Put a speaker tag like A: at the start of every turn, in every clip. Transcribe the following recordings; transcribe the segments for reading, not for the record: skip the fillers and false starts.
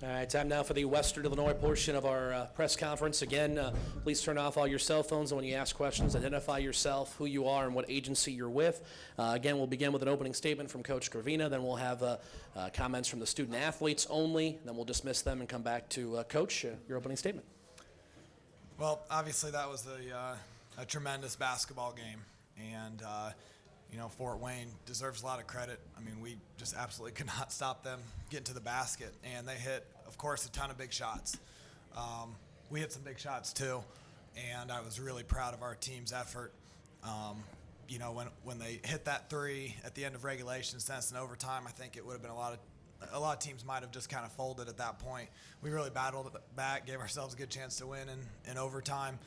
A: All right, time now for the Western Illinois portion of our press conference. Again, please turn off all your cell phones, and when you ask questions, identify yourself, who you are, and what agency you're with. Again, we'll begin with an opening statement from Coach Gravina, then we'll have comments from the student athletes only, then we'll dismiss them and come back to Coach, your opening statement.
B: Well, obviously that was a tremendous basketball game, and Fort Wayne deserves a lot of credit. I mean, we just absolutely could not stop them getting to the basket, and they hit, of course, a ton of big shots. We hit some big shots too, and I was really proud of our team's effort. When they hit that three at the end of regulation, since in overtime, I think it would have been a lot of teams might have just kind of folded at that point. We really battled it back, gave ourselves a good chance to win in overtime.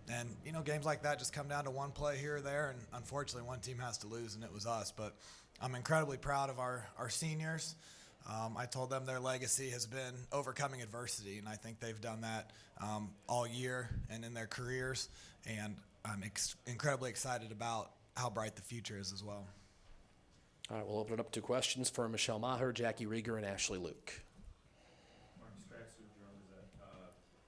B: And games like that just come down to one play here or there, and unfortunately one team has to lose, and it was us. But I'm incredibly proud of our seniors. I told them their legacy has been overcoming adversity, and I think they've done that all year and in their careers, and I'm incredibly excited about how bright the future is as well.
A: All right, we'll open it up to questions for Michelle Maher, Jackie Rieger, and Ashley Luke.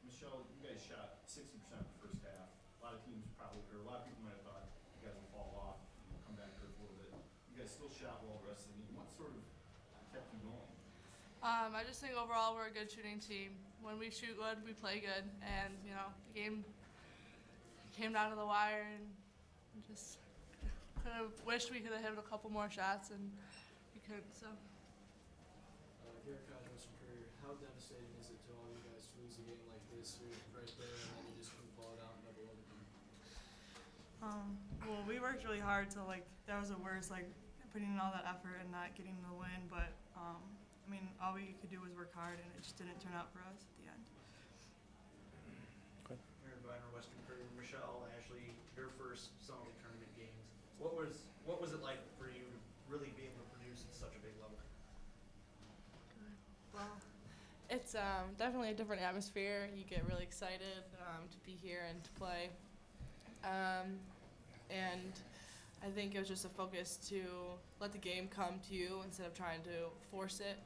C: Michelle, you guys shot 60% in the first half. A lot of people might have thought you guys would fall off, come back there a little bit. You guys still shot well the rest of the game. What sort of kept you going?
D: I just think overall we're a good shooting team. When we shoot good, we play good, and the game came down to the wire, and just could have wished we could have hit a couple more shots, and we couldn't. So.
E: Garrett Kodge, Western Courier, how devastating is it to all you guys to lose a game like this? You're right there, and then you just couldn't pull it out and double overtime?
F: Well, we worked really hard, so that was the worst, putting in all that effort and not getting the win. But all we could do was work hard, and it just didn't turn out for us at the end.
G: Aaron Viner, Western Courier. Michelle, Ashley, your first Summit League tournament games. What was it like for you to really be able to produce at such a big level?
D: Well, it's definitely a different atmosphere. You get really excited to be here and to play. And I think it was just a focus to let the game come to you instead of trying to force it.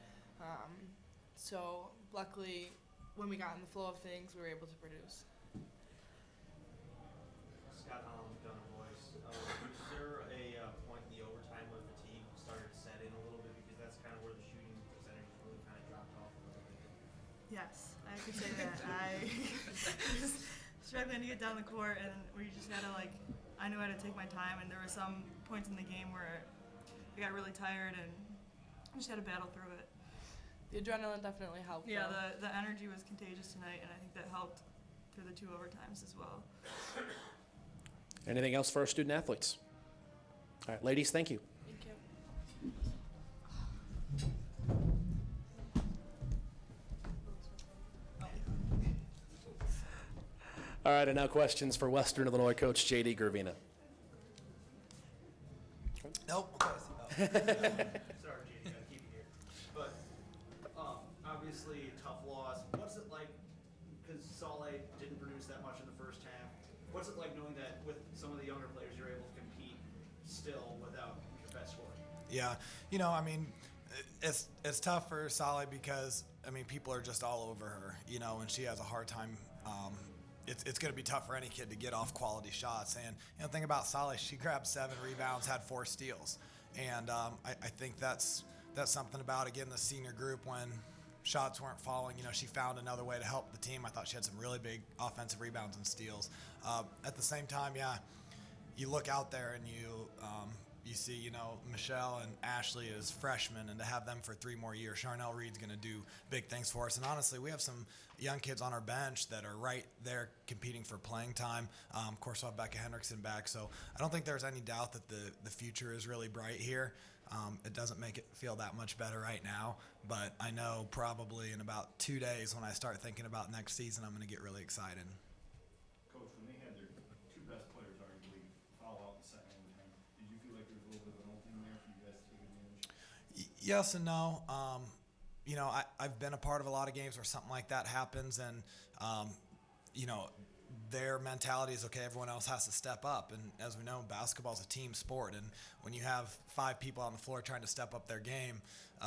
D: So luckily, when we got in the flow of things, we were able to produce.
G: Scott Holland, Gunner Boys. Was there a point in the overtime where fatigue started to set in a little bit, because that's kind of where the shooting percentage really kind of dropped off a little bit?
F: Yes, I could say that. I was struggling to get down the court, and we just had to I knew how to take my time, and there were some points in the game where I got really tired, and I just had to battle through it.
D: The adrenaline definitely helped.
F: Yeah, the energy was contagious tonight, and I think that helped through the two overtimes as well.
A: Anything else for our student athletes? All right, ladies, thank you.
D: Thank you.
A: All right, and now questions for Western Illinois coach J.D. Gravina.
B: Nope.
G: Sorry, J.D., gotta keep you here. But obviously, tough loss. What's it like, because Saleh didn't produce that much in the first half, what's it like knowing that with some of the younger players you're able to compete still without your best scorer?
B: Yeah, it's tough for Saleh because people are just all over her, and she has a hard time. It's going to be tough for any kid to get off quality shots. And think about Saleh, she grabbed 7 rebounds, had 4 steals, and I think that's something about, again, the senior group. When shots weren't falling, she found another way to help the team. I thought she had some really big offensive rebounds and steals. At the same time, you look out there and you see, Michelle and Ashley as freshmen, and to have them for 3 more years. Charnel Reed's going to do big things for us. And honestly, we have some young kids on our bench that are right there competing for playing time. Of course, we'll have Becca Hendrickson back. So I don't think there's any doubt that the future is really bright here. It doesn't make it feel that much better right now, but I know probably in about 2 days when I start thinking about next season, I'm going to get really excited.
C: Coach, when they had their 2 best players arguably foul out in the second overtime, did you feel like there was a little bit of an opening there for you guys to take advantage?
B: Yes and no. I've been a part of a lot of games where something like that happens, and their mentality is, okay, everyone else has to step up. And as we know, basketball is a team sport. And when you have 5 people on the floor trying to step up their game,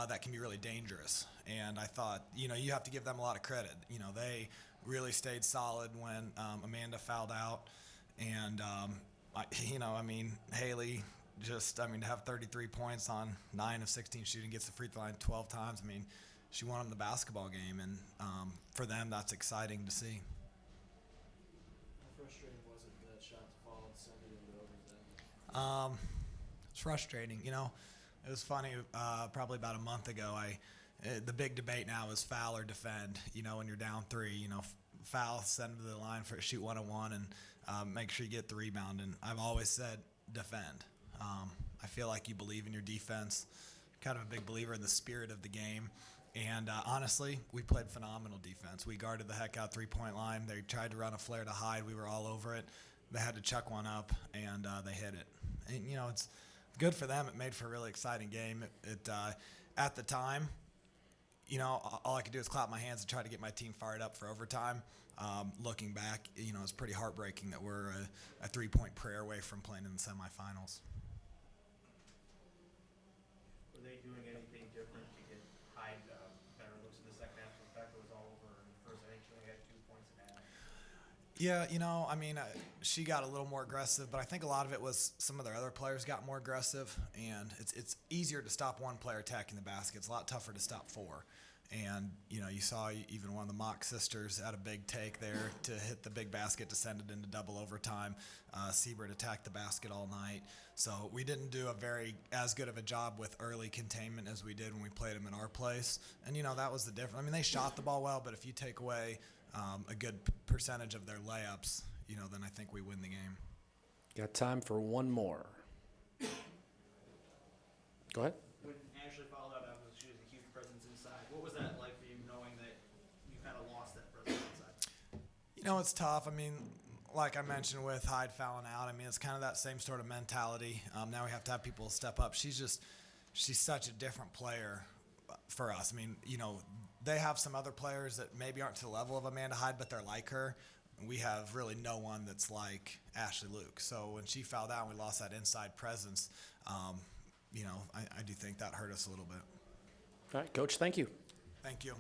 B: that can be really dangerous. And I thought, you have to give them a lot of credit. They really stayed solid when Amanda fouled out. And, Haley to have 33 points on 9 of 16 shooting, gets the free throw line 12 times. She won them the basketball game. And for them, that's exciting to see.
E: How frustrating was it for that shot to fall and send it into overtime?
B: It's frustrating. It was funny. Probably about a month ago, the big debate now is foul or defend. When you're down 3, foul, send them to the line for shoot 1-on-1, and make sure you get the rebound. And I've always said defend. I feel like you believe in your defense. Kind of a big believer in the spirit of the game. And honestly, we played phenomenal defense. We guarded the heck out 3-point line. They tried to run a flare to hide. We were all over it. They had to chuck one up, and they hit it. And, it's good for them. It made for a really exciting game. At the time, all I could do is clap my hands and try to get my team fired up for overtime. Looking back, it's pretty heartbreaking that we're a 3-point prayer away from playing in the semifinals.
G: Were they doing anything different to get Hyde better looks in the second half? The fact it was all over in the first, I think she only had 2 points in half.
B: Yeah, she got a little more aggressive, but I think a lot of it was some of their other players got more aggressive, and it's easier to stop one player attacking the basket. It's a lot tougher to stop 4. And, you saw even one of the Mock sisters had a big take there to hit the big basket to send it into double overtime. Siebert attacked the basket all night. So we didn't do as good of a job with early containment as we did when we played them in our place. And, that was the difference. They shot the ball well, but if you take away a good percentage of their layups, then I think we win the game.
A: Got time for one more. Go ahead.
G: When Ashley fouled out, she was a huge presence inside. What was that like for you, knowing that you kind of lost that presence inside?
B: It's tough. Like I mentioned with Hyde fouling out, it's kind of that same sort of mentality. Now we have to have people step up. She's such a different player for us. They have some other players that maybe aren't to the level of Amanda Hyde, but they're like her. We have really no one that's like Ashley Luke. So when she fouled out and we lost that inside presence, I do think that hurt us a little bit.
A: All right, Coach, thank you.
B: Thank you.